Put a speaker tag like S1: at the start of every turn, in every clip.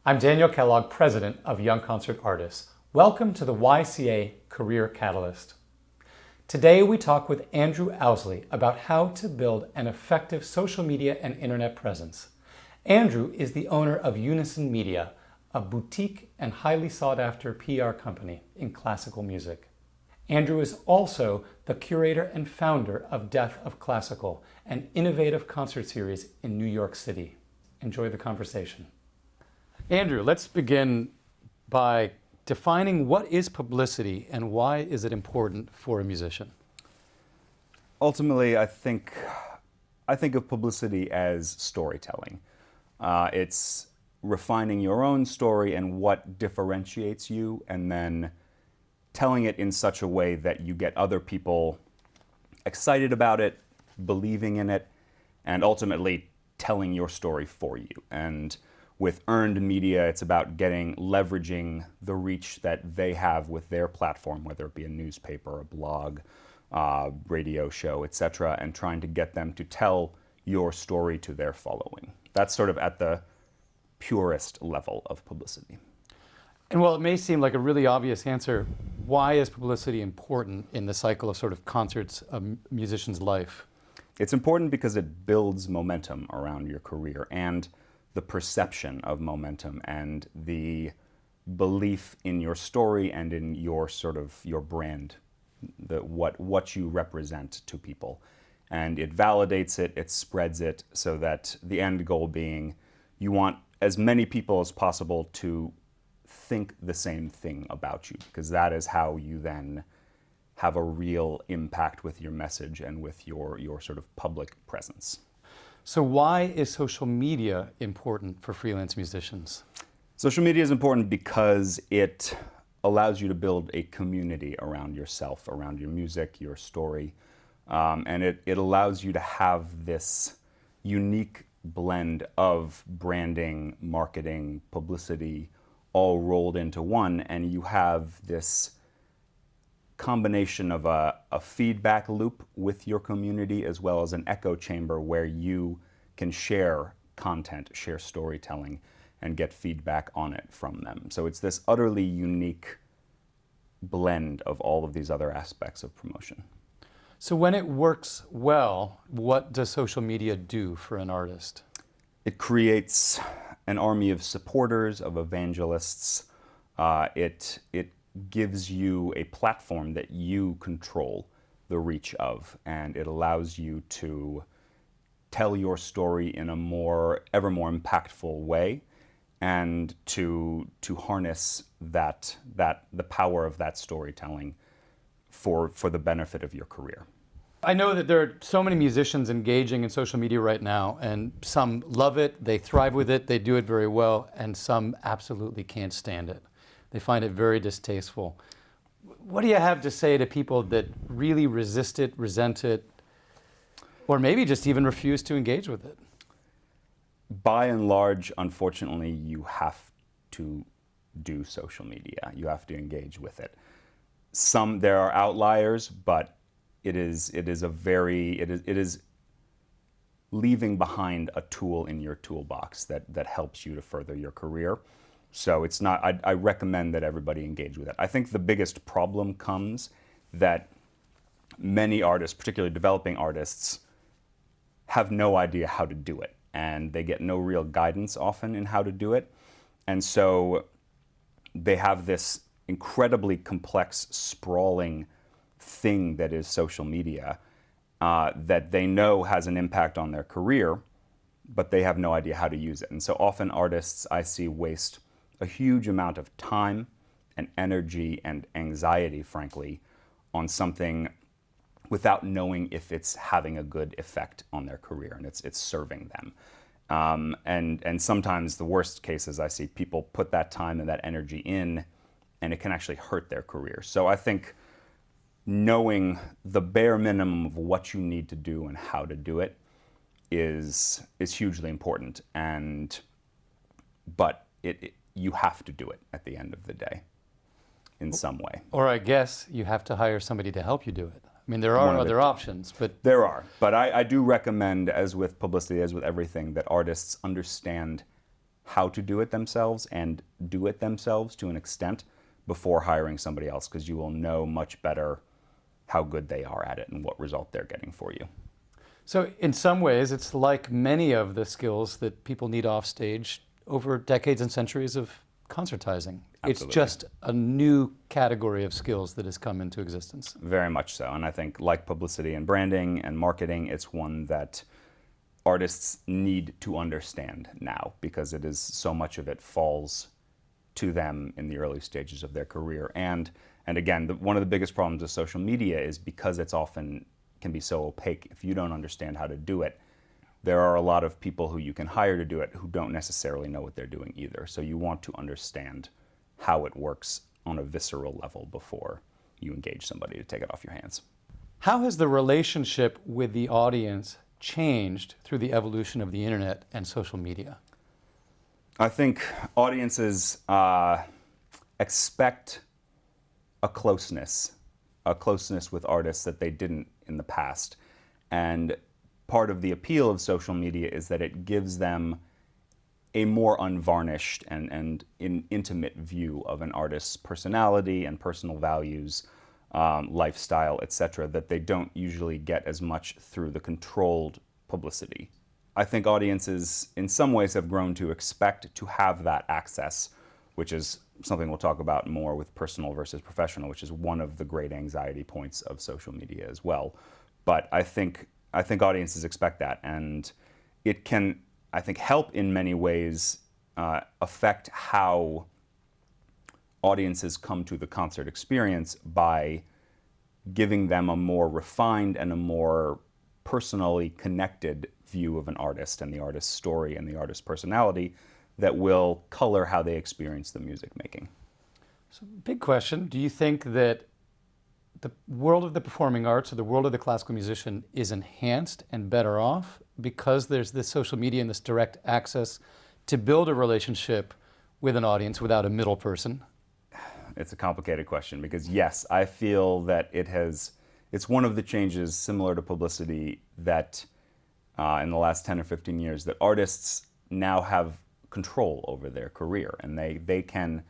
S1: I'm Daniel Kellogg, President of Young Concert Artists. Welcome to the YCA Career Catalyst. Today we talk with Andrew Owsley about how to build an effective social media and internet presence. Andrew is the owner of Unison Media, a boutique and highly sought-after PR company in classical music. Andrew is also the curator and founder of Death of Classical, an innovative concert series in New York City. Enjoy the conversation. Andrew, let's begin by defining what is publicity and why is it important for a musician?
S2: Ultimately, I think of publicity as storytelling. It's refining your own story and what differentiates you, and then telling it in such a way that you get other people excited about it, believing in it, and ultimately telling your story for you. And with earned media, it's about leveraging the reach that they have with their platform, whether it be a newspaper, a blog, radio show, etc., and trying to get them to tell your story to their following. That's sort of at the purest level of publicity.
S1: And while it may seem like a really obvious answer, why is publicity important in the cycle of sort of concerts, a musician's life?
S2: It's important because it builds momentum around your career and the perception of momentum and the belief in your story and in your brand, what you represent to people. And it validates it, it spreads it, so that the end goal being you want as many people as possible to think the same thing about you, because that is how you then have a real impact with your message and with your sort of public presence.
S1: So why is social media important for freelance musicians?
S2: Social media is important because it allows you to build a community around yourself, around your music, your story, and it allows you to have this unique blend of branding, marketing, publicity, all rolled into one, and you have this combination of a feedback loop with your community as well as an echo chamber where you can share content, share storytelling, and get feedback on it from them. So it's this utterly unique blend of all of these other aspects of promotion.
S1: So when it works well, what does social media do for an artist?
S2: It creates an army of supporters, of evangelists. It gives you a platform that you control the reach of, and it allows you to tell your story in a ever more impactful way, and to harness the power of that storytelling for the benefit of your career.
S1: I know that there are so many musicians engaging in social media right now, and some love it, they thrive with it, they do it very well, and some absolutely can't stand it. They find it very distasteful. What do you have to say to people that really resist it, resent it, or maybe just even refuse to engage with it?
S2: By and large, unfortunately, you have to do social media. You have to engage with it. There are outliers, but it is leaving behind a tool in your toolbox that helps you to further your career. So it's not, I recommend that everybody engage with it. I think the biggest problem comes that many artists, particularly developing artists, have no idea how to do it, and they get no real guidance often in how to do it. And so they have this incredibly complex, sprawling thing that is social media that they know has an impact on their career, but they have no idea how to use it. And so often artists I see waste a huge amount of time and energy and anxiety, frankly, on something without knowing if it's having a good effect on their career and it's serving them. And sometimes the worst cases I see people put that time and that energy in, and it can actually hurt their career. So I think knowing the bare minimum of what you need to do and how to do it is hugely important. But you have to do it at the end of the day in some way.
S1: Or I guess you have to hire somebody to help you do it. I mean, there are other options, but...
S2: There are. But I do recommend, as with publicity, as with everything, that artists understand how to do it themselves and do it themselves to an extent before hiring somebody else, because you will know much better how good they are at it and what result they're getting for you.
S1: So in some ways, it's like many of the skills that people need off stage over decades and centuries of concertizing.
S2: Absolutely.
S1: It's just a new category of skills that has come into existence.
S2: Very much so. And I think, like publicity and branding and marketing, it's one that artists need to understand now, because it is so much of it falls to them in the early stages of their career. And again, one of the biggest problems with social media is because it's often can be so opaque. If you don't understand how to do it, there are a lot of people who you can hire to do it who don't necessarily know what they're doing either. So you want to understand how it works on a visceral level before you engage somebody to take it off your hands.
S1: How has the relationship with the audience changed through the evolution of the internet and social media?
S2: I think audiences expect a closeness with artists that they didn't in the past. And part of the appeal of social media is that it gives them a more unvarnished and intimate view of an artist's personality and personal values, lifestyle, etc., that they don't usually get as much through the controlled publicity. I think audiences in some ways have grown to expect to have that access, which is something we'll talk about more with personal versus professional, which is one of the great anxiety points of social media as well. But I think audiences expect that, and it can, I think, help in many ways affect how audiences come to the concert experience by giving them a more refined and a more personally connected view of an artist and the artist's story and the artist's personality that will color how they experience the music making.
S1: So, big question. Do you think that the world of the performing arts or the world of the classical musician is enhanced and better off because there's this social media and this direct access to build a relationship with an audience without a middle person?
S2: It's a complicated question because, yes, I feel that it's one of the changes similar to publicity that in the last 10 or 15 years that artists now have control over their career, and they can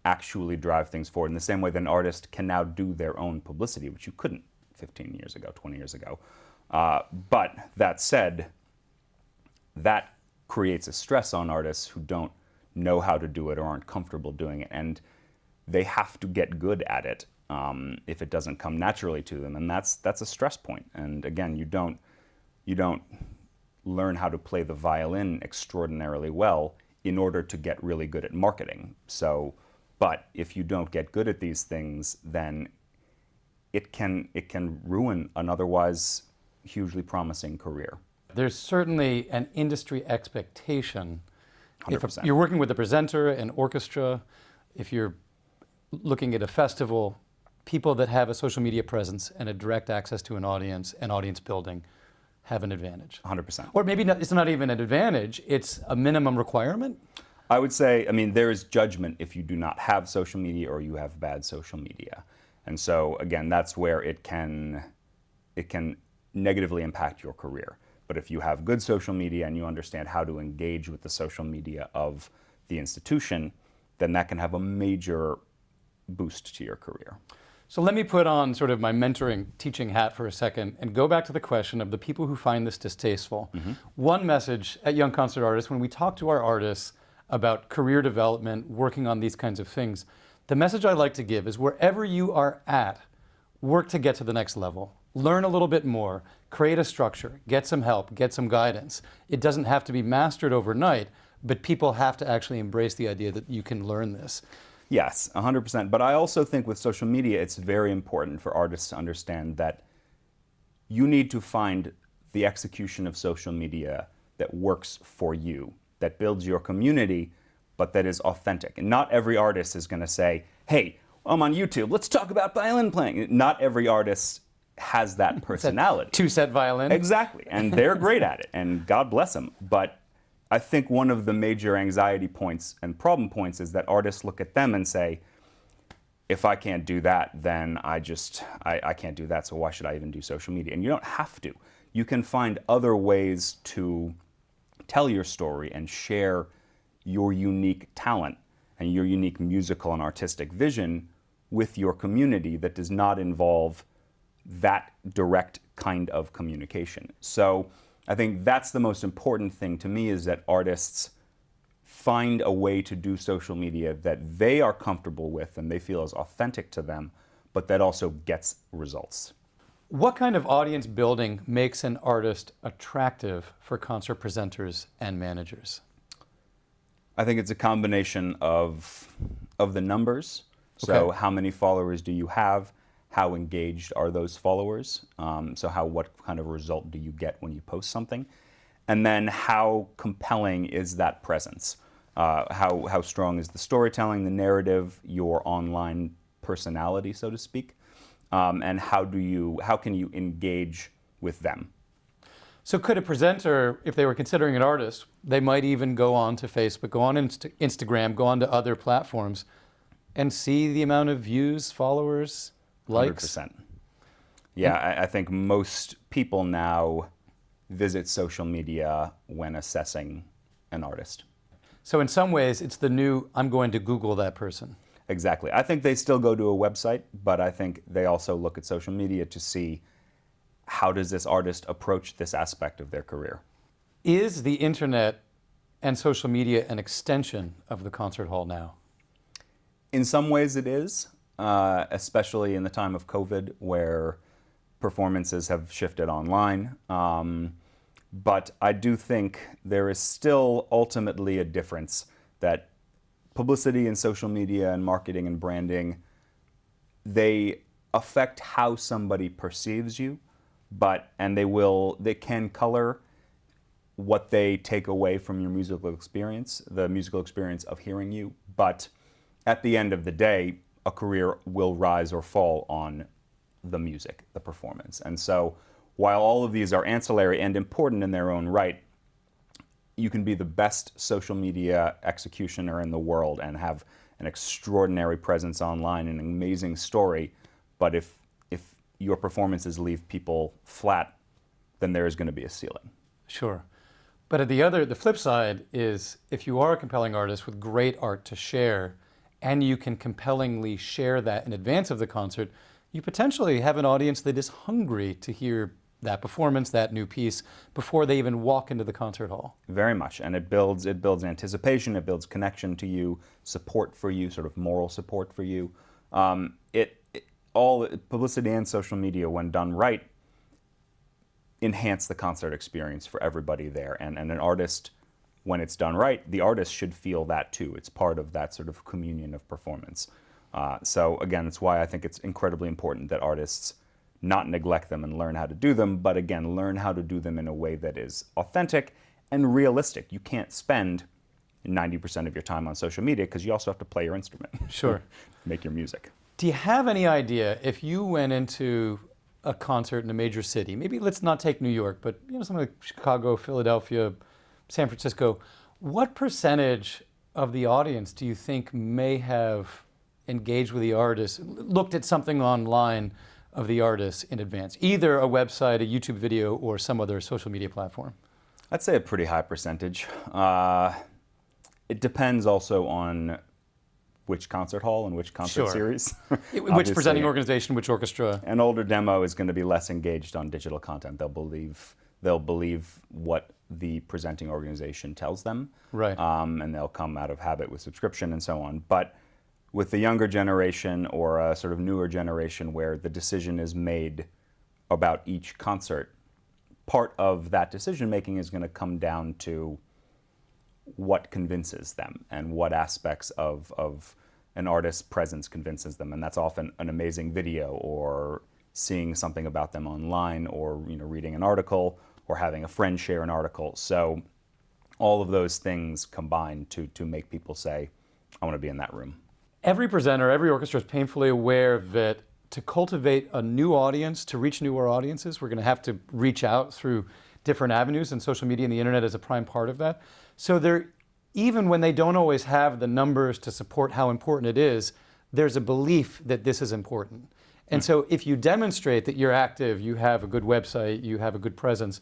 S2: actually drive things forward in the same way that an artist can now do their own publicity, which you couldn't 15 years ago, 20 years ago. But that said, that creates a stress on artists who don't know how to do it or aren't comfortable doing it, and they have to get good at it if it doesn't come naturally to them, and that's a stress point. And again, you don't learn how to play the violin extraordinarily well in order to get really good at marketing. So, but if you don't get good at these things, then it can ruin an otherwise hugely promising career.
S1: There's certainly an industry expectation.
S2: 100%.
S1: If you're working with a presenter, an orchestra, if you're looking at a festival, people that have a social media presence and a direct access to an audience and audience building have an advantage.
S2: 100%.
S1: Or maybe it's not even an advantage, it's a minimum requirement?
S2: I would say, there is judgment if you do not have social media or you have bad social media. And so, again, that's where it can negatively impact your career. But if you have good social media and you understand how to engage with the social media of the institution, then that can have a major boost to your career.
S1: So let me put on sort of my mentoring, teaching hat for a second and go back to the question of the people who find this distasteful. Mm-hmm. One message at Young Concert Artists, when we talk to our artists about career development, working on these kinds of things, the message I like to give is wherever you are at, work to get to the next level. Learn a little bit more, create a structure, get some help, get some guidance. It doesn't have to be mastered overnight, but people have to actually embrace the idea that you can learn this.
S2: Yes, 100%. But I also think with social media, it's very important for artists to understand that you need to find the execution of social media that works for you, that builds your community, but that is authentic. And not every artist is going to say, hey, I'm on YouTube, let's talk about violin playing. Not every artist has that personality.
S1: Two-set violin.
S2: Exactly, and they're great at it, and God bless them. But I think one of the major anxiety points and problem points is that artists look at them and say, if I can't do that, then I can't do that, so why should I even do social media? And you don't have to. You can find other ways to tell your story and share your unique talent and your unique musical and artistic vision with your community that does not involve that direct kind of communication. So I think that's the most important thing to me, is that artists find a way to do social media that they are comfortable with and they feel is authentic to them, but that also gets results.
S1: What kind of audience building makes an artist attractive for concert presenters and managers?
S2: I think it's a combination of the numbers. So how many followers do you have? How engaged are those followers? What kind of result do you get when you post something? And then how compelling is that presence? How strong is the storytelling, the narrative, your online personality, so to speak? And how can you engage with them?
S1: So could a presenter, if they were considering an artist, they might even go on to Facebook, go on Instagram, go on to other platforms and see the amount of views, followers, likes?
S2: 100%. Yeah, I think most people now visit social media when assessing an artist.
S1: So in some ways, it's the new, I'm going to Google that person.
S2: Exactly. I think they still go to a website, but I think they also look at social media to see, how does this artist approach this aspect of their career?
S1: Is the internet and social media an extension of the concert hall now?
S2: In some ways it is, especially in the time of COVID, where performances have shifted online. But I do think there is still ultimately a difference, that publicity and social media and marketing and branding, they affect how somebody perceives you, and they can color what they take away from your musical experience, the musical experience of hearing you. But at the end of the day, a career will rise or fall on the music, the performance. And so while all of these are ancillary and important in their own right, you can be the best social media executioner in the world and have an extraordinary presence online, an amazing story, but if your performances leave people flat, then there is going to be a ceiling.
S1: Sure. But the flip side is, if you are a compelling artist with great art to share, and you can compellingly share that in advance of the concert, you potentially have an audience that is hungry to hear that performance, that new piece, before they even walk into the concert hall.
S2: Very much, and it builds anticipation, it builds connection to you, support for you, sort of moral support for you. All publicity and social media, when done right, enhance the concert experience for everybody there. And an artist, when it's done right, the artist should feel that too. It's part of that sort of communion of performance. So again, it's why I think it's incredibly important that artists not neglect them and learn how to do them, but again, learn how to do them in a way that is authentic and realistic. You can't spend 90% of your time on social media, because you also have to play your instrument.
S1: Sure.
S2: Make your music.
S1: Do you have any idea, if you went into a concert in a major city, maybe let's not take New York, but something like Chicago, Philadelphia, San Francisco, what percentage of the audience do you think may have engaged with the artist, looked at something online of the artist in advance, either a website, a YouTube video, or some other social media platform?
S2: I'd say a pretty high percentage. It depends also on which concert hall and which concert series.
S1: Which presenting organization, which orchestra.
S2: An older demo is going to be less engaged on digital content. They'll believe what the presenting organization tells them,
S1: right?
S2: And they'll come out of habit with subscription and so on. But with the younger generation, or a sort of newer generation where the decision is made about each concert, part of that decision making is going to come down to what convinces them and what aspects of an artist's presence convinces them. And that's often an amazing video, or seeing something about them online, or reading an article, or having a friend share an article. So all of those things combine to make people say, I want to be in that room.
S1: Every presenter, every orchestra is painfully aware that to cultivate a new audience, to reach newer audiences, we're going to have to reach out through different avenues, and social media and the internet is a prime part of that. So even when they don't always have the numbers to support how important it is, there's a belief that this is important. And so if you demonstrate that you're active, you have a good website, you have a good presence,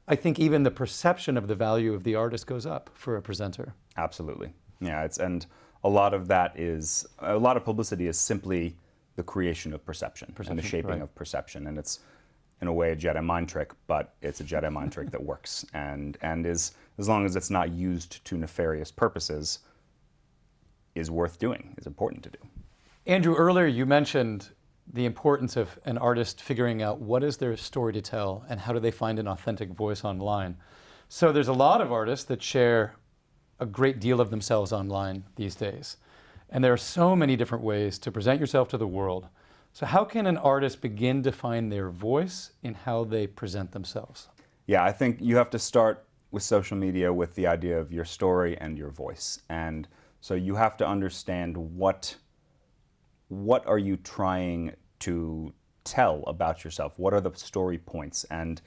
S1: I think even the perception of the value of the artist goes up for a presenter.
S2: Absolutely. Yeah, and a lot of a lot of publicity is simply the creation of perception and the shaping
S1: right.
S2: of perception. And it's, in a way, a Jedi mind trick, but it's a Jedi mind trick that works. And is, as long as it's not used to nefarious purposes, is worth doing, is important to do.
S1: Andrew, earlier you mentioned the importance of an artist figuring out what is their story to tell and how do they find an authentic voice online. So there's a lot of artists that share a great deal of themselves online these days. And there are so many different ways to present yourself to the world. So how can an artist begin to find their voice in how they present themselves?
S2: Yeah, I think you have to start with social media with the idea of your story and your voice. And so you have to understand what are you trying to tell about yourself? What are the story points? And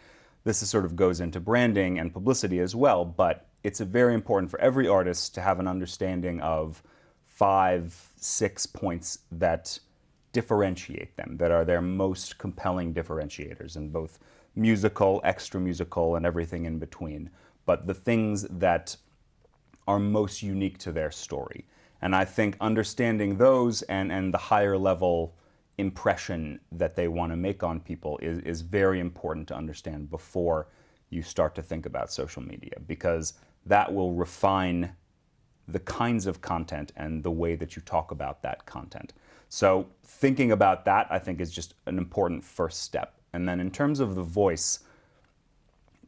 S2: this sort of goes into branding and publicity as well, but it's very important for every artist to have an understanding of 5, 6 points that differentiate them, that are their most compelling differentiators in both musical, extra musical, and everything in between. But the things that are most unique to their story. And I think understanding those and the higher level impression that they want to make on people is very important to understand before you start to think about social media, because that will refine the kinds of content and the way that you talk about that content. So thinking about that, I think, is just an important first step. And then in terms of the voice,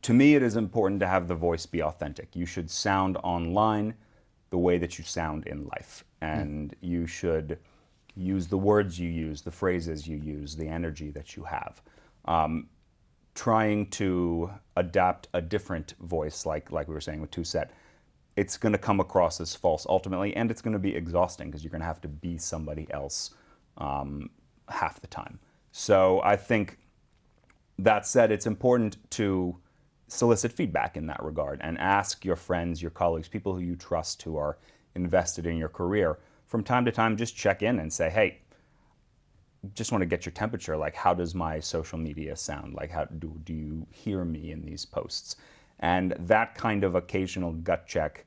S2: to me, it is important to have the voice be authentic. You should sound online the way that you sound in life. And you should use the words you use, the phrases you use, the energy that you have. Trying to adapt a different voice, like we were saying with Toussaint, it's going to come across as false ultimately, and it's going to be exhausting because you're going to have to be somebody else half the time. So I think, that said, it's important to solicit feedback in that regard and ask your friends, your colleagues, people who you trust who are invested in your career. From time to time, just check in and say, hey, just want to get your temperature. Like, how does my social media sound? Like, how do you hear me in these posts? And that kind of occasional gut check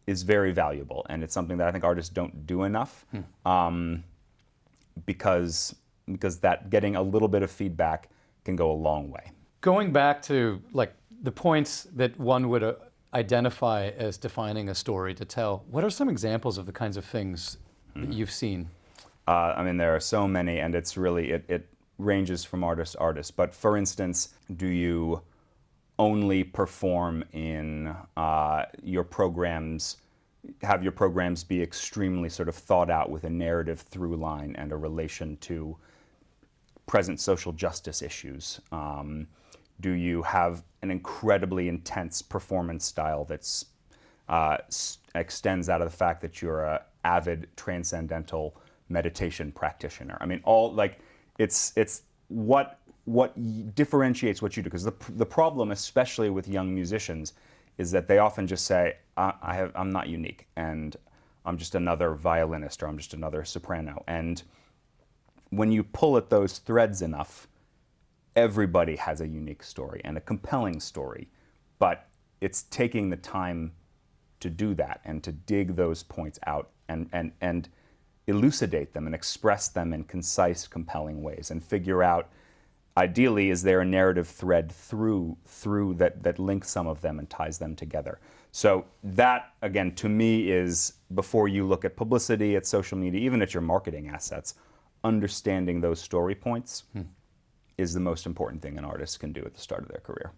S2: is very valuable. And it's something that I think artists don't do enough because that getting a little bit of feedback can go a long way.
S1: Going back to like the points that one would identify as defining a story to tell, what are some examples of the kinds of things that you've seen?
S2: I mean, there are so many, and it's really, it ranges from artist to artist. But for instance, do you only perform in your programs, have your programs be extremely sort of thought out with a narrative through line and a relation to present social justice issues? Do you have an incredibly intense performance style that's extends out of the fact that you're an avid transcendental meditation practitioner? I mean, all like it's what differentiates what you do, because the problem, especially with young musicians, is that they often just say, I'm not unique, and I'm just another violinist, or I'm just another soprano. And when you pull at those threads enough, everybody has a unique story and a compelling story, but it's taking the time to do that and to dig those points out and elucidate them and express them in concise, compelling ways, and figure out, ideally, is there a narrative thread through that links some of them and ties them together. So that, again, to me, is, before you look at publicity, at social media, even at your marketing assets, understanding those story points is the most important thing an artist can do at the start of their career.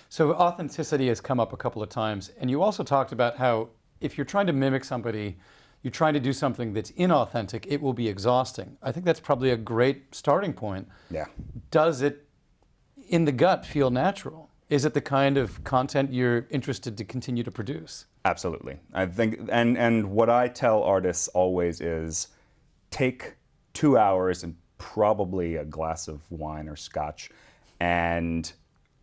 S1: So authenticity has come up a couple of times, and you also talked about how if you're trying to mimic somebody, you're trying to do something that's inauthentic, it will be exhausting. I think that's probably a great starting point.
S2: Yeah.
S1: Does it, in the gut, feel natural? Is it the kind of content you're interested to continue to produce?
S2: Absolutely. I think, and what I tell artists always is, take 2 hours and probably a glass of wine or scotch and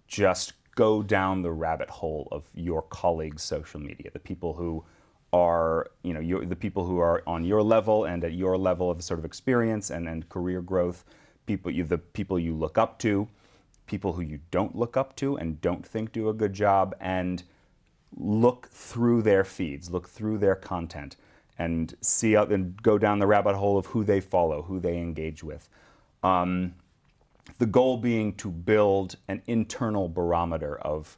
S2: just go down the rabbit hole of your colleagues' social media, the people who are, the people who are on your level and at your level of sort of experience and career growth, the people you look up to, people who you don't look up to and don't think do a good job, and look through their feeds, look through their content, and see out and go down the rabbit hole of who they follow, who they engage with. The goal being to build an internal barometer of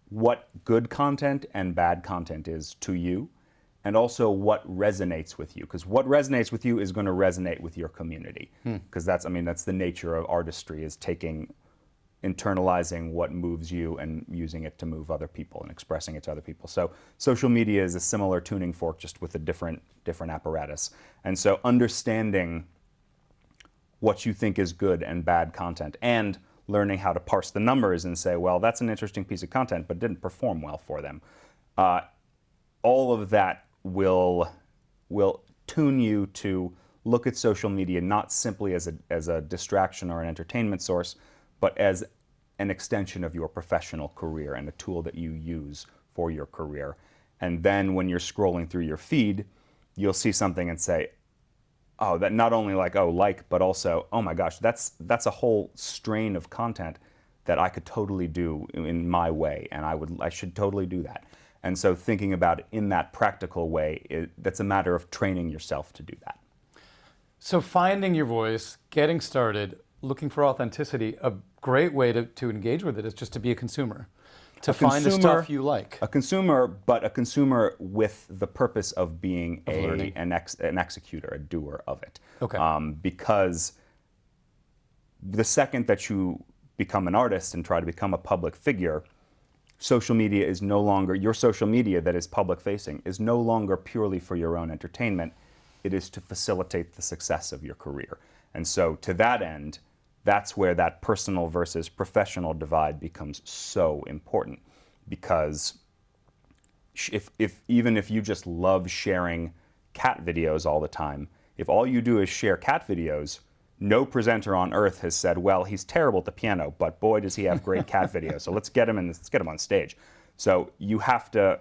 S2: what good content and bad content is to you, and also what resonates with you. Because what resonates with you is going to resonate with your community. Because that's the nature of artistry, is internalizing what moves you and using it to move other people and expressing it to other people. So social media is a similar tuning fork, just with a different apparatus. And so understanding what you think is good and bad content, and learning how to parse the numbers and say, well, that's an interesting piece of content, but didn't perform well for them. All of that will tune you to look at social media not simply as a distraction or an entertainment source, but as an extension of your professional career and a tool that you use for your career. And then when you're scrolling through your feed, you'll see something and say, oh, that not only but also, oh my gosh, that's a whole strain of content that I could totally do in my way, and I should totally do that. And so thinking about it in that practical way, that's a matter of training yourself to do that.
S1: So finding your voice, getting started, looking for authenticity, a great way to engage with it is just to be a consumer. Find the stuff you like.
S2: A consumer with the purpose of being an executor, a doer of it.
S1: Okay.
S2: Because the second that you become an artist and try to become a public figure, social media is no longer, your social media that is public facing is no longer purely for your own entertainment. It is to facilitate the success of your career. And so to that end, that's where that personal versus professional divide becomes so important. Because even if you just love sharing cat videos all the time, if all you do is share cat videos, no presenter on earth has said, well, he's terrible at the piano, but boy, does he have great cat videos. So let's get him on stage. So you have to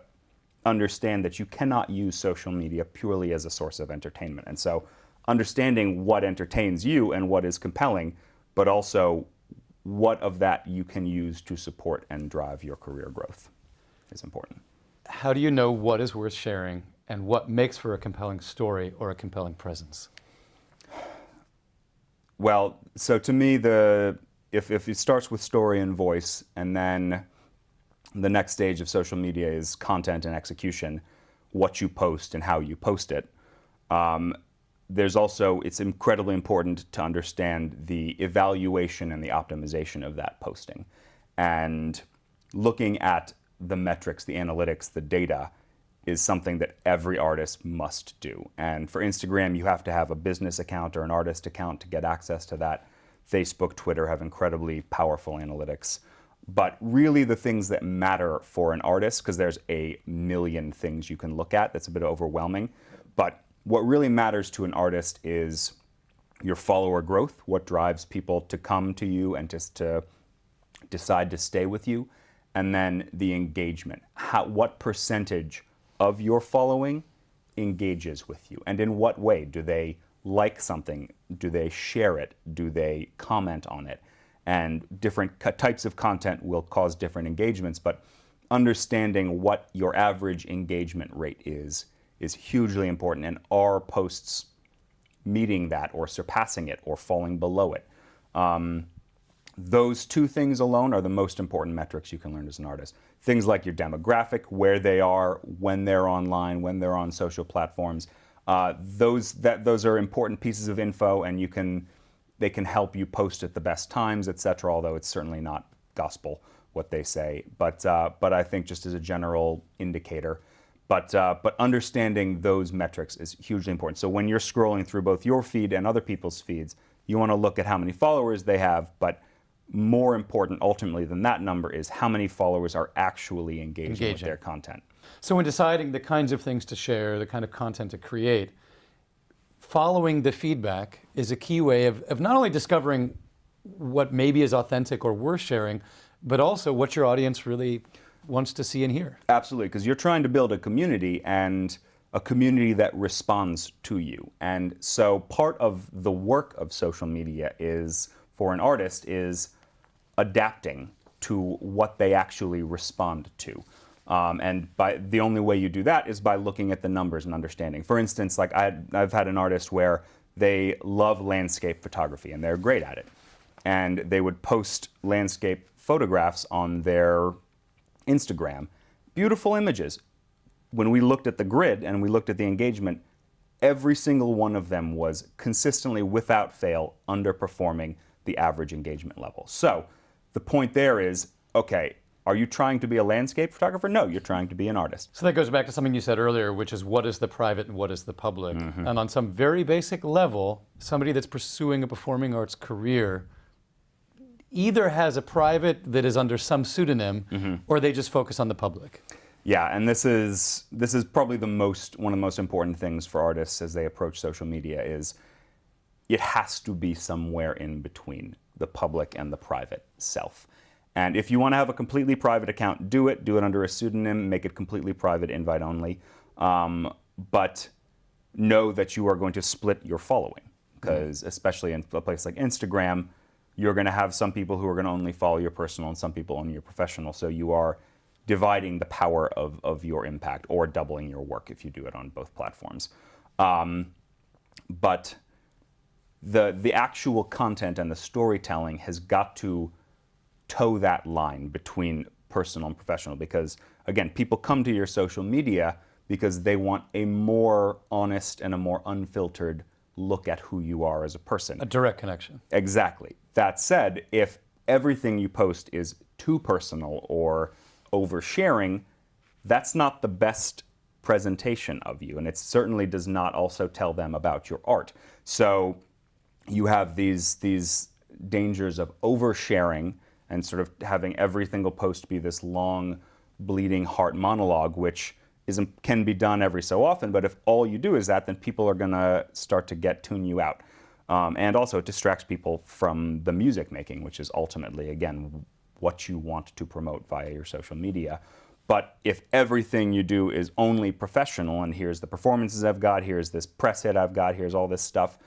S2: understand that you cannot use social media purely as a source of entertainment. And so understanding what entertains you and what is compelling, but also what of that you can use to support and drive your career growth is important.
S1: How do you know what is worth sharing and what makes for a compelling story or a compelling presence?
S2: Well, so to me, if it starts with story and voice, and then the next stage of social media is content and execution, what you post and how you post it. It's incredibly important to understand the evaluation and the optimization of that posting. And looking at the metrics, the analytics, the data is something that every artist must do. And for Instagram, you have to have a business account or an artist account to get access to that. Facebook, Twitter have incredibly powerful analytics. But really the things that matter for an artist, because there's a million things you can look at, that's a bit overwhelming. But what really matters to an artist is your follower growth, what drives people to come to you and just to decide to stay with you, and then the engagement. What percentage of your following engages with you, and in what way? Do they like something? Do they share it? Do they comment on it? And different types of content will cause different engagements, but understanding what your average engagement rate is hugely important, and are posts meeting that or surpassing it or falling below it? Those two things alone are the most important metrics you can learn as an artist. Things like your demographic, where they are, when they're online, when they're on social platforms. Those are important pieces of info, and they can help you post at the best times, etc. Although it's certainly not gospel what they say, but I think just as a general indicator. But understanding those metrics is hugely important. So when you're scrolling through both your feed and other people's feeds, you want to look at how many followers they have, but more important ultimately than that number is how many followers are actually engaging with their content.
S1: So when deciding the kinds of things to share, the kind of content to create, following the feedback is a key way of not only discovering what maybe is authentic or worth sharing, but also what your audience really wants to see and hear.
S2: Absolutely, because you're trying to build a community, and a community that responds to you. And so part of the work of social media is, for an artist, is adapting to what they actually respond to. And the only way you do that is by looking at the numbers and understanding. For instance, like I've had an artist where they love landscape photography and they're great at it. And they would post landscape photographs on their Instagram. Beautiful images. When we looked at the grid and we looked at the engagement, every single one of them was consistently, without fail, underperforming the average engagement level. So the point there is, okay, are you trying to be a landscape photographer? No, you're trying to be an artist.
S1: So that goes back to something you said earlier, which is what is the private and what is the public?
S2: Mm-hmm.
S1: And on some very basic level, somebody that's pursuing a performing arts career either has a private that is under some pseudonym, or they just focus on the public.
S2: Yeah, and this is probably one of the most important things for artists as they approach social media is it has to be somewhere in between the public and the private self. And if you want to have a completely private account, do it under a pseudonym, make it completely private, invite only. But know that you are going to split your following, because especially in a place like Instagram, you're going to have some people who are going to only follow your personal and some people only your professional. So you are dividing the power of your impact, or doubling your work if you do it on both platforms. But the actual content and the storytelling has got to toe that line between personal and professional, because again, people come to your social media because they want a more honest and a more unfiltered look at who you are as a person.
S1: A direct connection.
S2: Exactly. That said, if everything you post is too personal or oversharing, that's not the best presentation of you, and it certainly does not also tell them about your art. So you have these dangers of oversharing and sort of having every single post be this long, bleeding heart monologue, which can be done every so often, but if all you do is that, then people are going to start to tune you out. And also it distracts people from the music making, which is ultimately, again, what you want to promote via your social media. But if everything you do is only professional, and here's the performances I've got, here's this press hit I've got, here's all this stuff,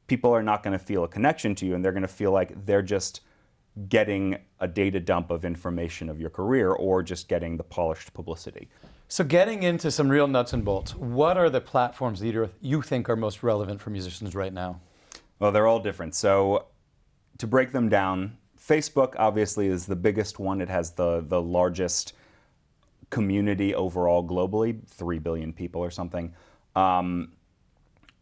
S2: people are not going to feel a connection to you, and they're going to feel like they're just getting a data dump of information of your career, or just getting the polished publicity.
S1: So getting into some real nuts and bolts, what are the platforms that you think are most relevant for musicians right now?
S2: Well, they're all different. So to break them down, Facebook obviously is the biggest one. It has the largest community overall globally, 3 billion people or something.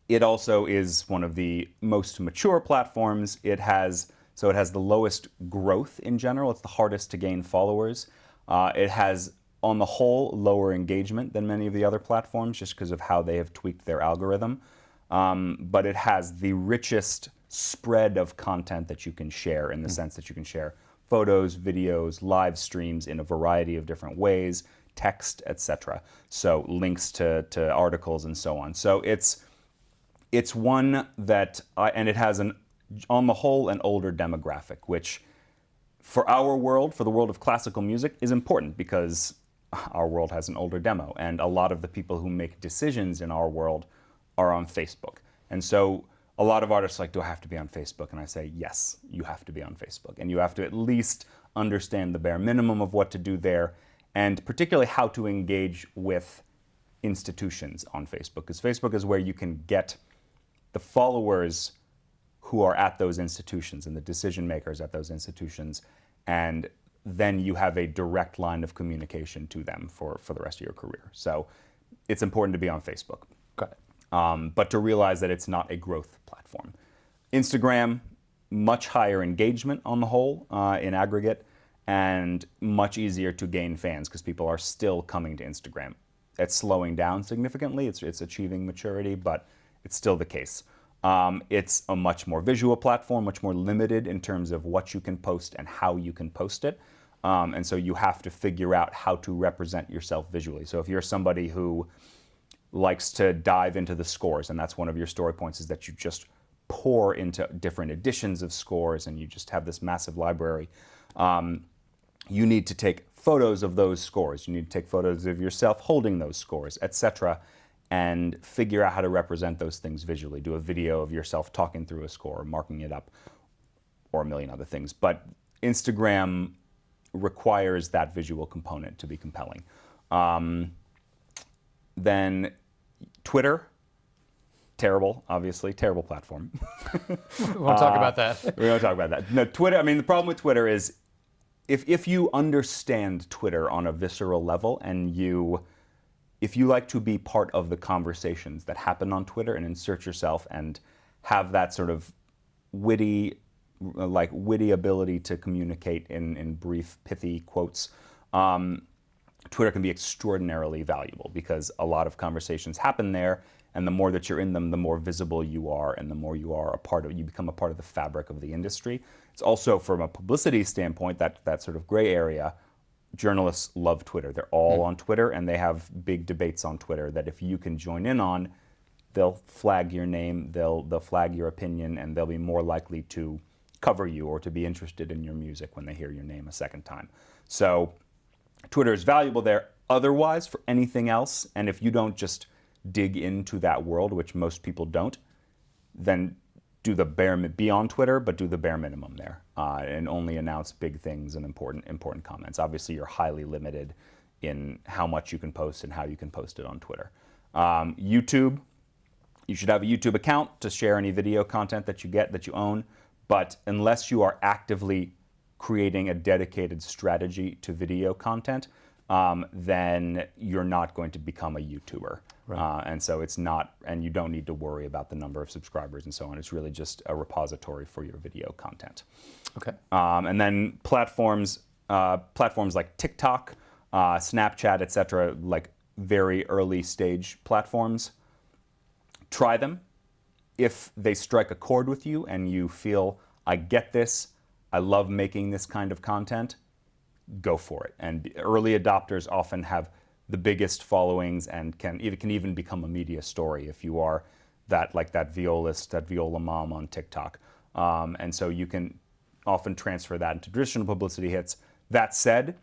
S2: It also is one of the most mature platforms. It has the lowest growth in general. It's the hardest to gain followers. It has, on the whole, lower engagement than many of the other platforms, just because of how they have tweaked their algorithm. But it has the richest spread of content that you can share, in the sense that you can share photos, videos, live streams in a variety of different ways, text, etc. So links to articles and so on. So it's one that, and it has on the whole, an older demographic, which for our world, for the world of classical music, is important, because our world has an older demo, and a lot of the people who make decisions in our world are on Facebook. And so a lot of artists are like, do I have to be on Facebook? And I say, yes, you have to be on Facebook. And you have to at least understand the bare minimum of what to do there, and particularly how to engage with institutions on Facebook. Because Facebook is where you can get the followers who are at those institutions and the decision makers at those institutions, and then you have a direct line of communication to them for the rest of your career. So it's important to be on Facebook.
S1: Got it.
S2: But to realize that it's not a growth platform. Instagram, much higher engagement on the whole, in aggregate, and much easier to gain fans because people are still coming to Instagram. It's slowing down significantly. It's achieving maturity, but it's still the case. It's a much more visual platform, much more limited in terms of what you can post and how you can post it. And so you have to figure out how to represent yourself visually. So if you're somebody who likes to dive into the scores, and that's one of your story points, is that you just pour into different editions of scores and you just have this massive library. You need to take photos of those scores. You need to take photos of yourself holding those scores, etc., and figure out how to represent those things visually. Do a video of yourself talking through a score, marking it up, or a million other things. But Instagram requires that visual component to be compelling. Then Twitter, terrible, obviously, terrible platform.
S1: We won't talk about that.
S2: We don't talk about that. No, Twitter, I mean, the problem with Twitter is if you understand Twitter on a visceral level and if you like to be part of the conversations that happen on Twitter and insert yourself and have that sort of witty ability to communicate in brief, pithy quotes, Twitter can be extraordinarily valuable because a lot of conversations happen there, and the more that you're in them, the more visible you are, and the more you are you become a part of the fabric of the industry. It's also, from a publicity standpoint, that sort of gray area. Journalists love Twitter. They're all on Twitter, and they have big debates on Twitter that if you can join in on, they'll flag your name, they'll flag your opinion, and they'll be more likely to cover you or to be interested in your music when they hear your name a second time. So Twitter is valuable there. Otherwise, for anything else, and if you don't just dig into that world, which most people don't, then be on Twitter, but do the bare minimum there, and only announce big things and important comments. Obviously, you're highly limited in how much you can post and how you can post it on Twitter. YouTube, you should have a YouTube account to share any video content that you own, but unless you are actively creating a dedicated strategy to video content, then you're not going to become a YouTuber. Right. And so it's not, and you don't need to worry about the number of subscribers and so on. It's really just a repository for your video content.
S1: Okay.
S2: And then platforms like TikTok, Snapchat, etc., like very early stage platforms, try them. If they strike a chord with you and you feel, I get this, I love making this kind of content, go for it. And early adopters often have the biggest followings and can even become a media story if you are that violist, that viola mom on TikTok. And so you can often transfer that into traditional publicity hits. That said,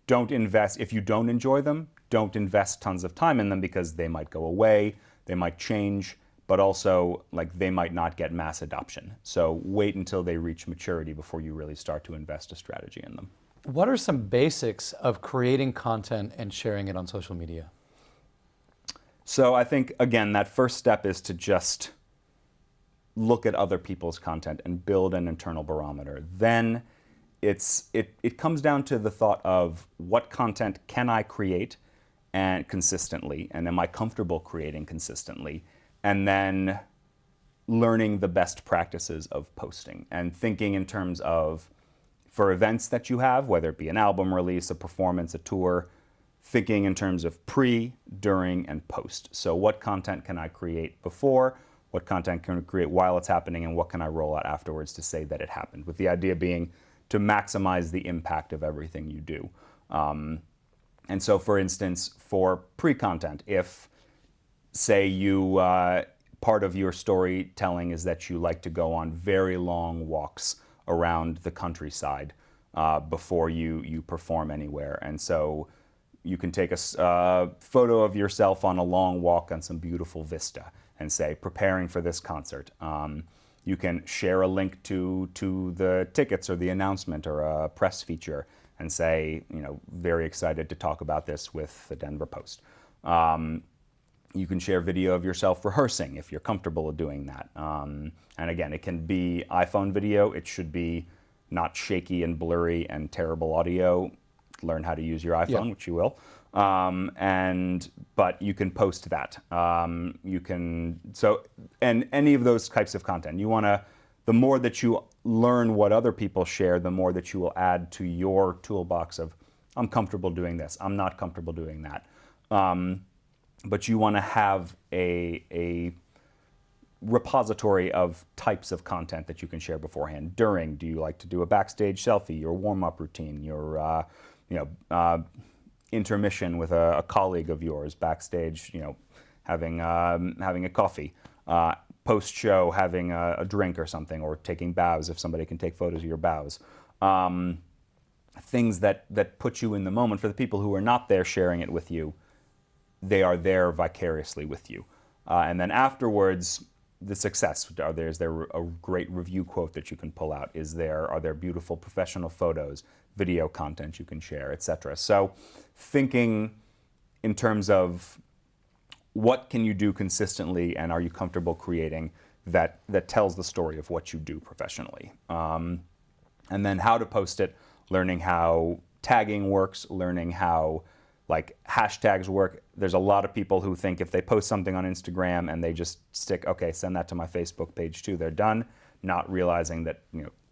S2: if you don't enjoy them, don't invest tons of time in them because they might go away, they might change, but also they might not get mass adoption. So wait until they reach maturity before you really start to invest a strategy in them.
S1: What are some basics of creating content and sharing it on social media?
S2: So I think, again, that first step is to just look at other people's content and build an internal barometer. Then it comes down to the thought of what content can I create and consistently, and am I comfortable creating consistently? And then learning the best practices of posting and thinking in terms of, for events that you have, whether it be an album release, a performance, a tour, thinking in terms of pre, during, and post. So what content can I create before? What content can I create while it's happening? And what can I roll out afterwards to say that it happened? With the idea being to maximize the impact of everything you do. And so, for instance, for pre-content, if, say, part of your storytelling is that you like to go on very long walks around the countryside before you perform anywhere. And so you can take a photo of yourself on a long walk on some beautiful vista and say, preparing for this concert. You can share a link to the tickets or the announcement or a press feature and say, very excited to talk about this with the Denver Post. You can share video of yourself rehearsing if you're comfortable doing that. And again, it can be iPhone video. It should be not shaky and blurry and terrible audio. Learn how to use your iPhone, which you will. But you can post that. And any of those types of content. The more that you learn what other people share, the more that you will add to your toolbox of, I'm comfortable doing this, I'm not comfortable doing that. But you want to have a repository of types of content that you can share beforehand. During, do you like to do a backstage selfie, your warm-up routine, your intermission with a colleague of yours, backstage, having a coffee, post-show having a drink or something, or taking bows if somebody can take photos of your bows. Things that put you in the moment. For the people who are not there sharing it with you, they are there vicariously with you. And then afterwards, the success? Is there a great review quote that you can pull out? Are there beautiful professional photos, video content you can share, etc.? So thinking in terms of what can you do consistently, and are you comfortable creating that tells the story of what you do professionally. And then how to post it, learning how tagging works, learning how like hashtags work. There's a lot of people who think if they post something on Instagram and they just stick, okay, send that to my Facebook page too, they're done, not realizing that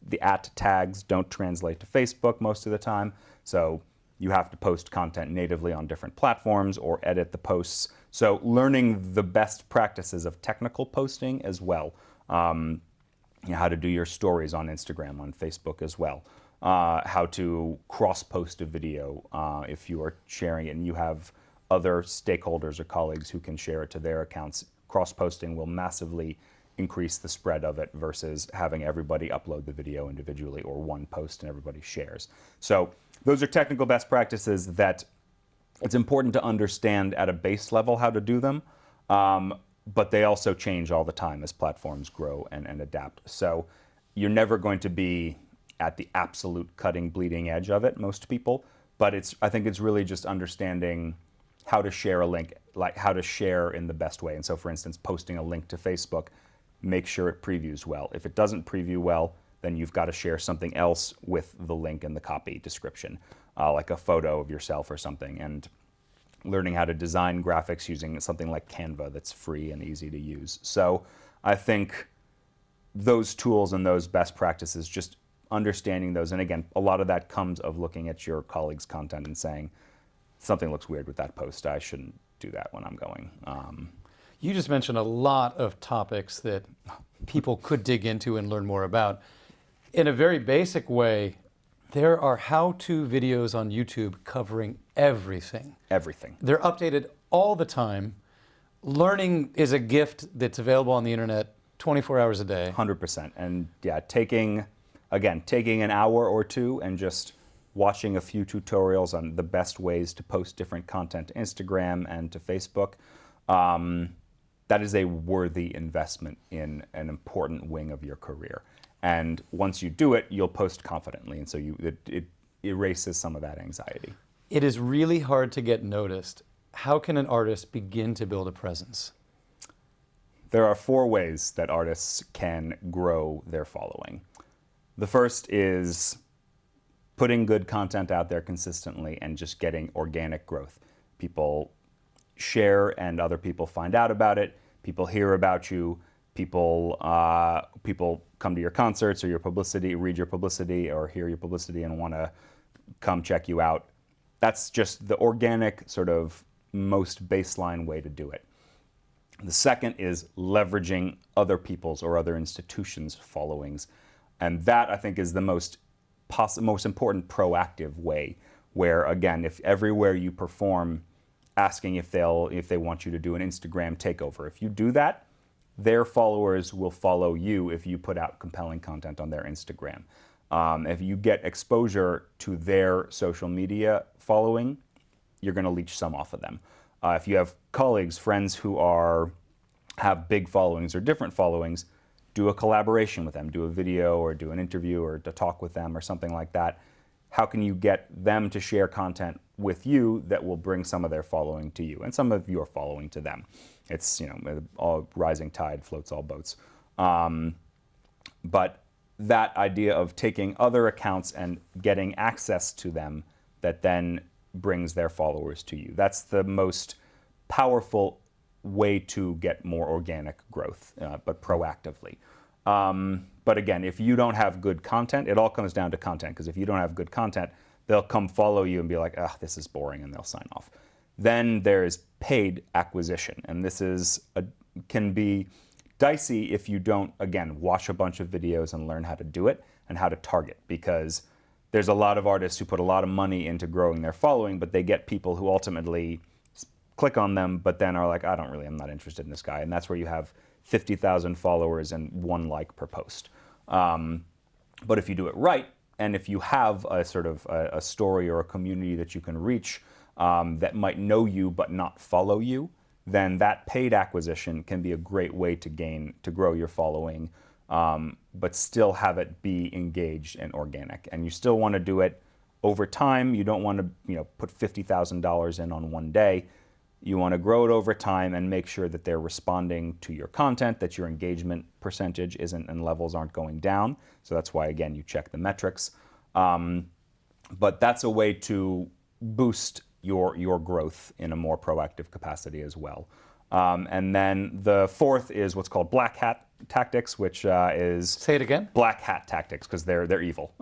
S2: the @tags don't translate to Facebook most of the time. So you have to post content natively on different platforms or edit the posts. So learning the best practices of technical posting as well. How to do your stories on Instagram, on Facebook as well. How to cross-post a video if you are sharing it and you have other stakeholders or colleagues who can share it to their accounts. Cross-posting will massively increase the spread of it versus having everybody upload the video individually or one post and everybody shares. So those are technical best practices that it's important to understand at a base level how to do them, but they also change all the time as platforms grow and adapt. So you're never going to be at the absolute cutting, bleeding edge of it, most people, but I think it's really just understanding how to share a link, like how to share in the best way. And so for instance, posting a link to Facebook, make sure it previews well. If it doesn't preview well, then you've got to share something else with the link in the copy description, like a photo of yourself or something, and learning how to design graphics using something like Canva that's free and easy to use. So I think those tools and those best practices, just understanding those, and again, a lot of that comes of looking at your colleagues' content and saying, something looks weird with that post, I shouldn't do that when I'm going.
S1: You just mentioned a lot of topics that people could dig into and learn more about. In a very basic way, there are how-to videos on YouTube covering everything.
S2: Everything.
S1: They're updated all the time. Learning is a gift that's available on the internet 24 hours a day.
S2: 100%. And yeah, taking an hour or two and just watching a few tutorials on the best ways to post different content to Instagram and to Facebook, that is a worthy investment in an important wing of your career. And once you do it, you'll post confidently, and so it erases some of that anxiety.
S1: It is really hard to get noticed. How can an artist begin to build a presence?
S2: There are 4 ways that artists can grow their following. The first is putting good content out there consistently and just getting organic growth. People share and other people find out about it. People hear about you. People come to your concerts or your publicity, read your publicity or hear your publicity and want to come check you out. That's just the organic, sort of most baseline way to do it. The second is leveraging other people's or other institutions' followings. And that, I think, is the most important proactive way, where, again, if everywhere you perform, asking if they want you to do an Instagram takeover. If you do that, their followers will follow you if you put out compelling content on their Instagram. If you get exposure to their social media following, you're going to leech some off of them. If you have colleagues, friends who have big followings or different followings, do a collaboration with them, do a video or do an interview or to talk with them or something like that. How can you get them to share content with you that will bring some of their following to you and some of your following to them? It's, all rising tide floats all boats. But that idea of taking other accounts and getting access to them that then brings their followers to you. That's the most powerful way to get more organic growth, but proactively. But again, if you don't have good content, it all comes down to content, because if you don't have good content, they'll come follow you and be like, this is boring, and they'll sign off. Then there's paid acquisition, and this can be dicey if you don't, again, watch a bunch of videos and learn how to do it and how to target, because there's a lot of artists who put a lot of money into growing their following, but they get people who ultimately click on them, but then are like, I'm not interested in this guy. And that's where you have 50,000 followers and 1 like per post. But if you do it right, and if you have a sort of a story or a community that you can reach that might know you but not follow you, then that paid acquisition can be a great way to grow your following, but still have it be engaged and organic. And you still want to do it over time. You don't want to put $50,000 in on one day. You want to grow it over time and make sure that they're responding to your content, that your engagement percentage isn't and levels aren't going down. So that's why, again, you check the metrics. But that's a way to boost your growth in a more proactive capacity as well. And then the fourth is what's called black hat tactics, which is...
S1: Say it again?
S2: Black hat tactics, because they're evil.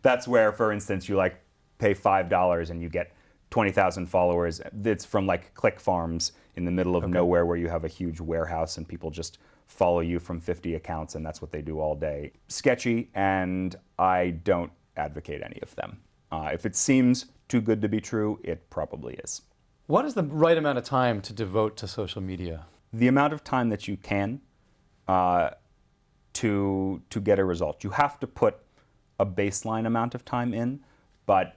S2: That's where, for instance, you pay $5 and you get 20,000 followers. It's from click farms in the middle of nowhere where you have a huge warehouse and people just follow you from 50 accounts, and that's what they do all day. Sketchy, and I don't advocate any of them. If it seems too good to be true, it probably is.
S1: What is the right amount of time to devote to social media?
S2: The amount of time that you can to get a result. You have to put a baseline amount of time in, but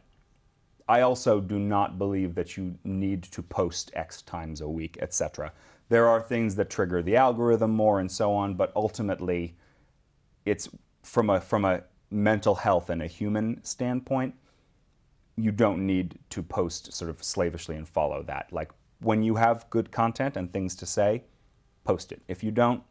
S2: I also do not believe that you need to post X times a week, etc. There are things that trigger the algorithm more and so on, but ultimately, it's from a mental health and a human standpoint, you don't need to post sort of slavishly and follow that. When you have good content and things to say, post it. If you don't,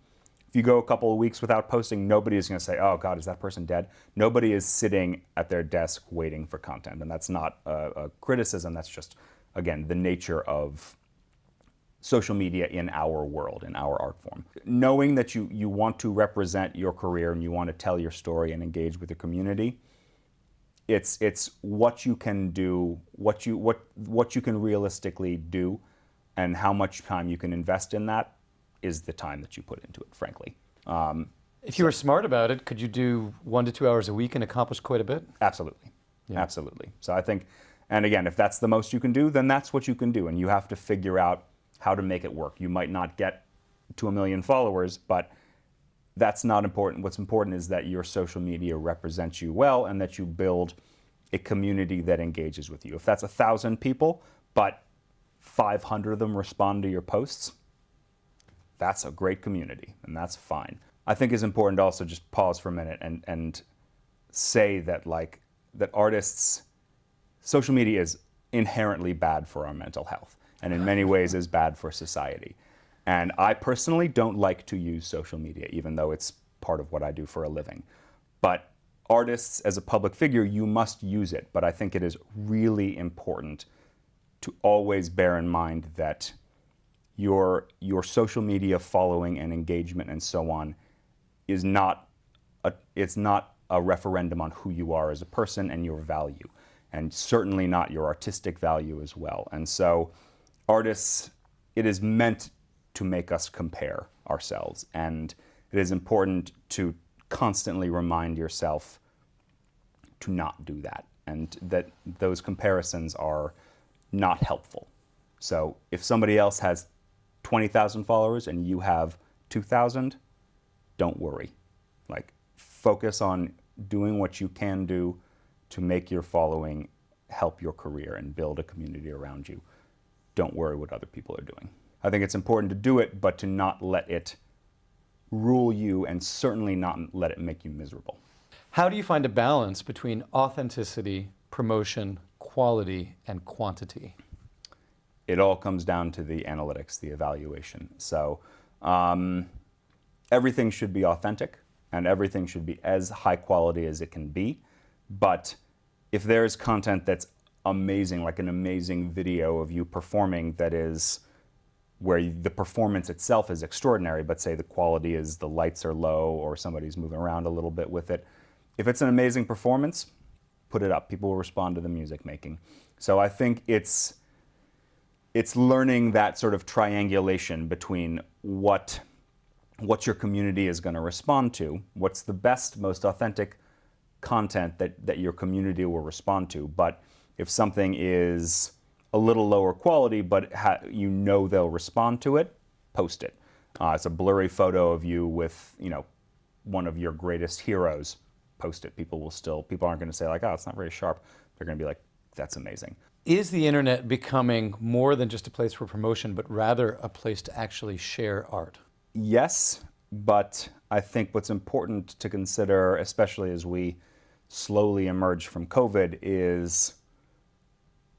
S2: if you go a couple of weeks without posting, nobody is going to say, oh God, is that person dead? Nobody is sitting at their desk waiting for content. And that's not a criticism. That's just, again, the nature of social media in our world, in our art form. Knowing that you want to represent your career and you want to tell your story and engage with the community, it's what you can do, what you can realistically do, and how much time you can invest in that is the time that you put into it, frankly.
S1: If you were smart about it, could you do 1 to 2 hours a week and accomplish quite a bit?
S2: Absolutely.
S1: Yeah.
S2: Absolutely. So I think, and again, if that's the most you can do, then that's what you can do, and you have to figure out how to make it work. You might not get to 1 million followers, but that's not important. What's important is that your social media represents you well and that you build a community that engages with you. If that's 1,000 people, but 500 of them respond to your posts, that's a great community, and that's fine. I think it's important to also just pause for a minute and say that that artists, social media is inherently bad for our mental health, and in many ways is bad for society. And I personally don't like to use social media, even though it's part of what I do for a living. But artists, as a public figure, you must use it. But I think it is really important to always bear in mind that your social media following and engagement and so on is not a referendum on who you are as a person and your value, and certainly not your artistic value as well. And so artists, it is meant to make us compare ourselves, and it is important to constantly remind yourself to not do that, and that those comparisons are not helpful. So if somebody else has 20,000 followers and you have 2,000, don't worry. Focus on doing what you can do to make your following help your career and build a community around you. Don't worry what other people are doing. I think it's important to do it, but to not let it rule you, and certainly not let it make you miserable.
S1: How do you find a balance between authenticity, promotion, quality, and quantity?
S2: It all comes down to the analytics, the evaluation. So everything should be authentic, and everything should be as high quality as it can be. But if there is content that's amazing, like an amazing video of you performing that is where the performance itself is extraordinary, but say the quality is the lights are low or somebody's moving around a little bit with it. If it's an amazing performance, put it up. People will respond to the music making. So I think it's learning that sort of triangulation between what your community is going to respond to, what's the best, most authentic content that your community will respond to. But if something is a little lower quality, but they'll respond to it, post it. It's a blurry photo of you with one of your greatest heroes, post it. People aren't going to say oh, it's not very sharp. They're going to be like, that's amazing.
S1: Is the internet becoming more than just a place for promotion, but rather a place to actually share art?
S2: Yes, but I think what's important to consider, especially as we slowly emerge from COVID, is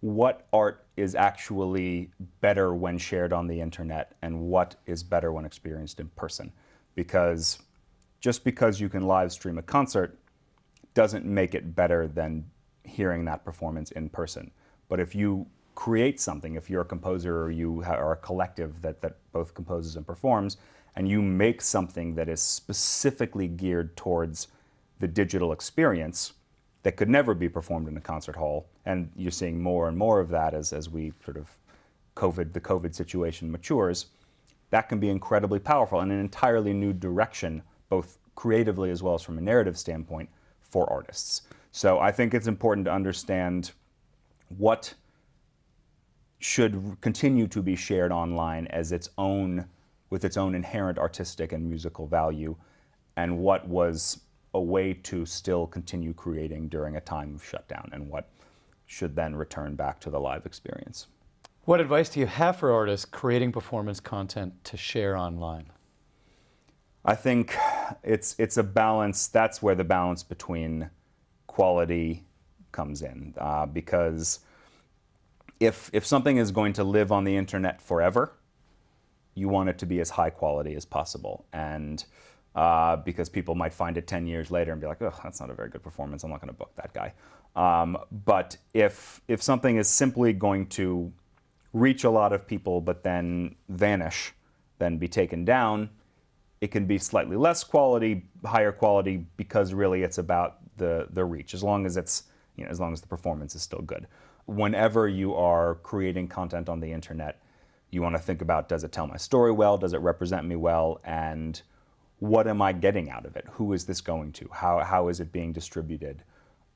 S2: what art is actually better when shared on the internet and what is better when experienced in person. Because just because you can live stream a concert doesn't make it better than hearing that performance in person. But if you create something, if you're a composer or you are a collective that both composes and performs, and you make something that is specifically geared towards the digital experience that could never be performed in a concert hall, and you're seeing more and more of that as we sort of the COVID situation matures, that can be incredibly powerful and an entirely new direction, both creatively as well as from a narrative standpoint, for artists. So I think it's important to understand what should continue to be shared online as its own, with its own inherent artistic and musical value, and what was a way to still continue creating during a time of shutdown, and what should then return back to the live experience.
S1: What advice do you have for artists creating performance content to share online?
S2: I think it's a balance. That's where the balance between quality comes in, because if something is going to live on the internet forever, you want it to be as high quality as possible. And because people might find it 10 years later and be like, oh, that's not a very good performance, I'm not going to book that guy. But if something is simply going to reach a lot of people but then vanish, then be taken down, it can be slightly less quality, higher quality, because really it's about the reach, as long as it's, as long as the performance is still good. Whenever you are creating content on the internet, you want to think about, does it tell my story well? Does it represent me well? And what am I getting out of it? Who is this going to? How is it being distributed?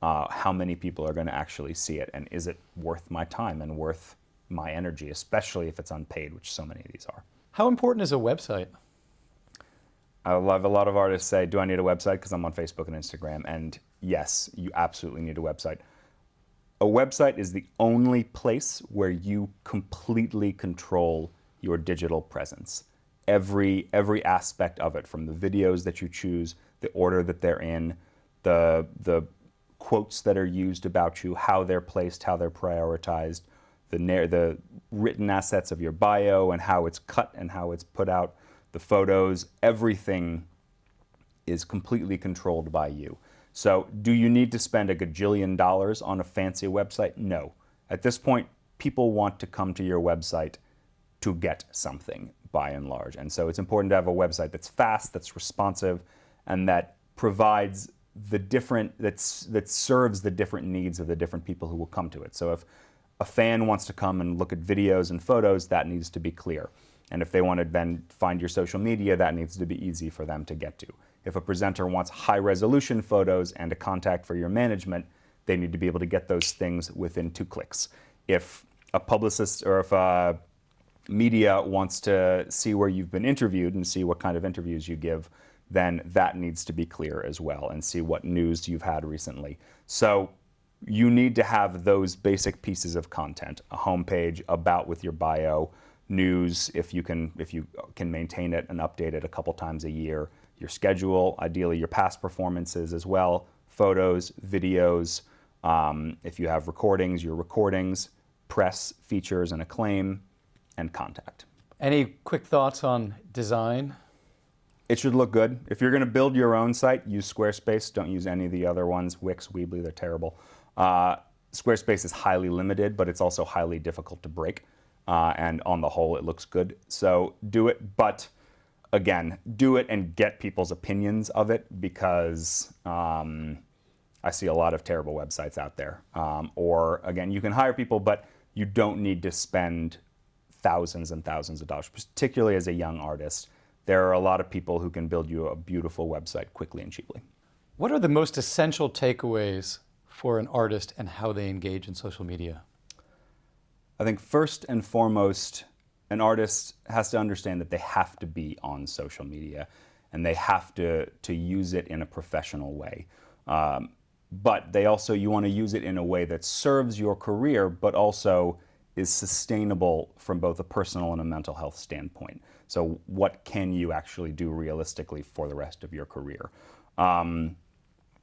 S2: How many people are going to actually see it? And is it worth my time and worth my energy, especially if it's unpaid, which so many of these are?
S1: How important is a website?
S2: I love a lot of artists say, do I need a website? Because I'm on Facebook and Instagram. And yes, you absolutely need a website. A website is the only place where you completely control your digital presence. Every aspect of it, from the videos that you choose, the order that they're in, the quotes that are used about you, how they're placed, how they're prioritized, the written assets of your bio and how it's cut and how it's put out, the photos, everything is completely controlled by you. So do you need to spend a gajillion dollars on a fancy website? No. At this point, people want to come to your website to get something, by and large. And so it's important to have a website that's fast, that's responsive, and that provides that serves the different needs of the different people who will come to it. So if a fan wants to come and look at videos and photos, that needs to be clear. And if they want to then find your social media, that needs to be easy for them to get to. If a presenter wants high-resolution photos and a contact for your management, they need to be able to get those things within 2 clicks. If a publicist or if a media wants to see where you've been interviewed and see what kind of interviews you give, then that needs to be clear as well, and see what news you've had recently. So you need to have those basic pieces of content: a homepage, about with your bio, news if you can maintain it and update it a couple times a year, your schedule, ideally your past performances as well, photos, videos, if you have recordings, your recordings, press, features and acclaim, and contact.
S1: Any quick thoughts on design?
S2: It should look good. If you're going to build your own site, use Squarespace. Don't use any of the other ones. Wix, Weebly, they're terrible. Squarespace is highly limited, but it's also highly difficult to break. And on the whole, it looks good. So do it, but again, do it and get people's opinions of it, because I see a lot of terrible websites out there. Or again, you can hire people, but you don't need to spend thousands and thousands of dollars, particularly as a young artist. There are a lot of people who can build you a beautiful website quickly and cheaply.
S1: What are the most essential takeaways for an artist and how they engage in social media?
S2: I think first and foremost, an artist has to understand that they have to be on social media and they have to use it in a professional way. but you want to use it in a way that serves your career, but also is sustainable from both a personal and a mental health standpoint. So what can you actually do realistically for the rest of your career? And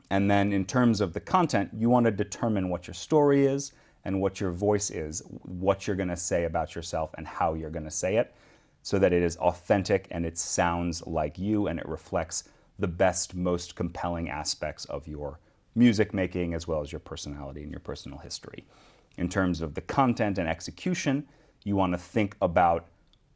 S2: then in terms of the content, you want to determine what your story is and what your voice is, what you're going to say about yourself and how you're going to say it, so that it is authentic and it sounds like you and it reflects the best, most compelling aspects of your music making as well as your personality and your personal history. In terms of the content and execution, you want to think about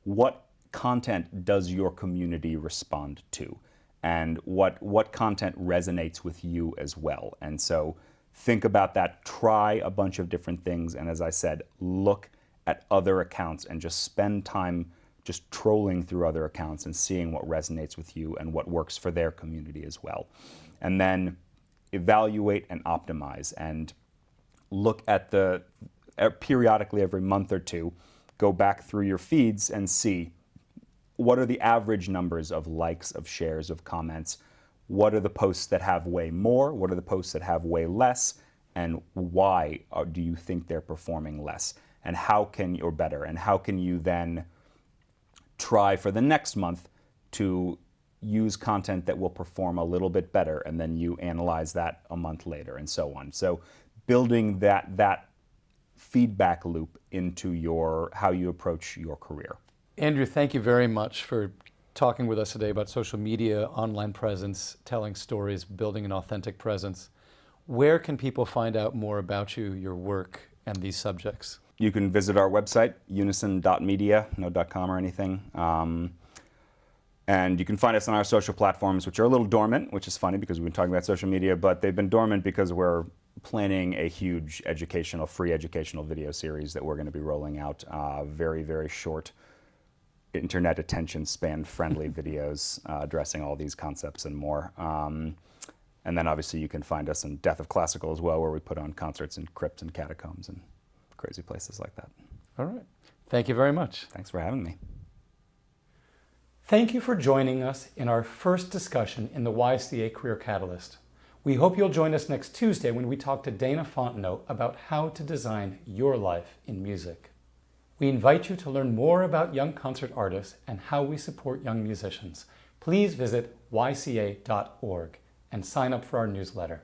S2: what content does your community respond to, and what content resonates with you as well. And so think about that, try a bunch of different things, and as I said, look at other accounts and just spend time just trolling through other accounts and seeing what resonates with you and what works for their community as well. And then evaluate and optimize, and look at periodically every month or two, go back through your feeds and see what are the average numbers of likes, of shares, of comments, what are the posts that have way more, what are the posts that have way less, and why do you think they're performing less, and how can you then try for the next month to use content that will perform a little bit better, and then you analyze that a month later, and so on. So building that feedback loop into how you approach your career.
S1: Andrew, thank you very much for talking with us today about social media, online presence, telling stories, building an authentic presence. Where can people find out more about you, your work, and these subjects?
S2: You can visit our website, unison.media, no .com or anything. And you can find us on our social platforms, which are a little dormant, which is funny because we've been talking about social media, but they've been dormant because we're planning a huge free educational video series that we're going to be rolling out. Very, very short, internet attention span friendly videos addressing all these concepts and more. And then obviously you can find us in Death of Classical as well, where we put on concerts in crypts and catacombs and crazy places like that.
S1: All right. Thank you very much.
S2: Thanks for having me.
S1: Thank you for joining us in our first discussion in the YCA Career Catalyst. We hope you'll join us next Tuesday when we talk to Dana Fontenot about how to design your life in music. We invite you to learn more about young concert artists and how we support young musicians. Please visit yca.org and sign up for our newsletter.